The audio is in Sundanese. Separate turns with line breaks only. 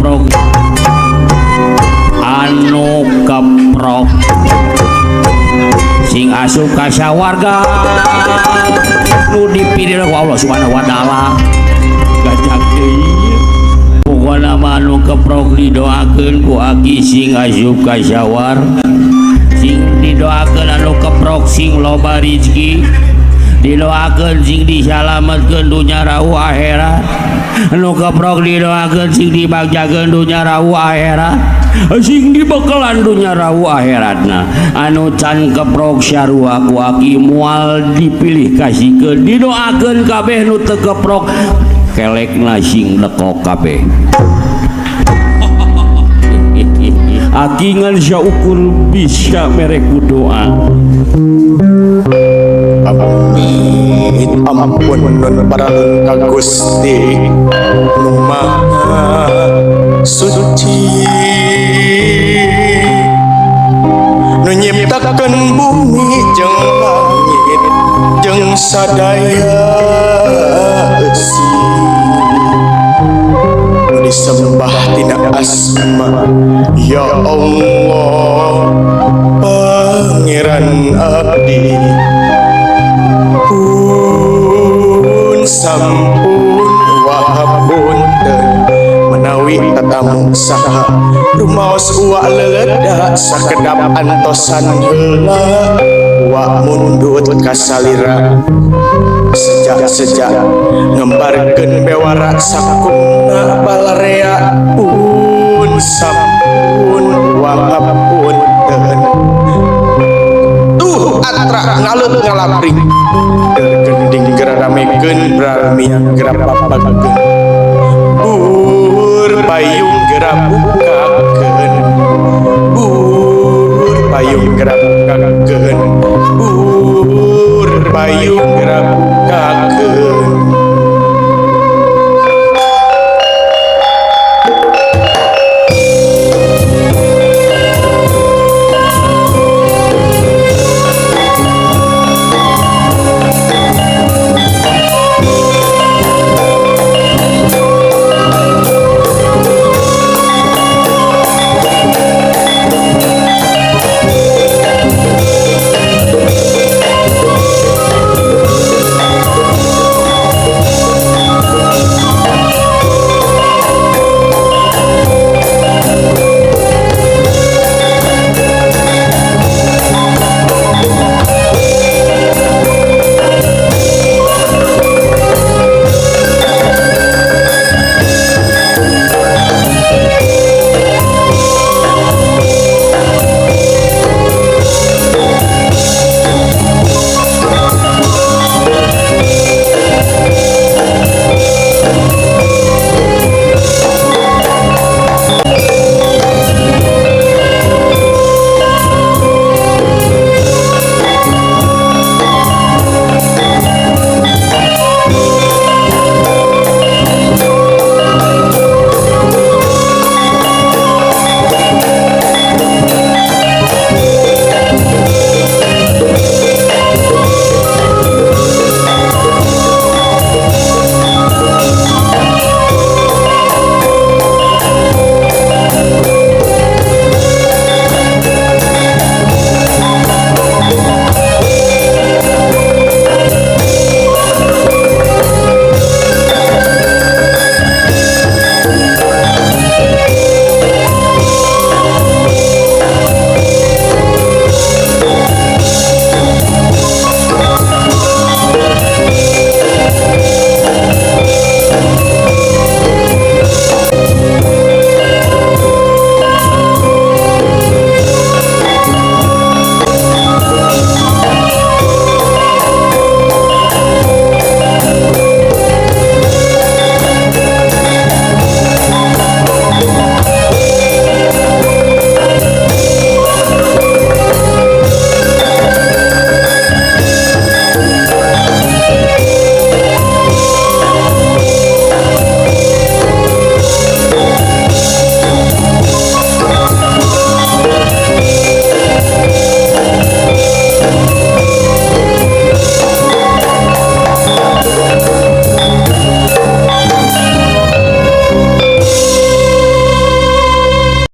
keprok anu keprok sing asup ka sawarga nu dipilih ku Allah Subhanahu wa taala gajah deui pokona anu keprok didoakeun ku aki sing asup ka sawar sing didoakeun anu keprok sing loba rezeki didoakeun sing disalametkeun dunya rahu akhirat anu keprok didoakeun sing dibagjakeun dunya rahu akhirat sing dibekalan dunya rahu akhiratna anu can keprok syarua ku aki moal dipilih kasihkeun didoakeun kabeh nu teu keprok kelekna sing lekok kabeh aki ngan syaukur bisa mereku doa
ampun nun paralun ka Gusti nu maha suci nu nyiptakeun bumi jeung langit jeung sadaya besi nu disembah tina asma ya Allah pangeran abdi sampun wahabunten menawi tatamu saha rumaos uwa leledak sakedap antosan heula wa mundut kasalira sejak ngembarkeun bewara sakumna balarea pun sampun wahabunten tuh atra ngalut ngalapring gending geradamekeun bramian gerapapagkeun bur payung gerabukakeun bur payung gerabukakeun bur payung gerabukakeun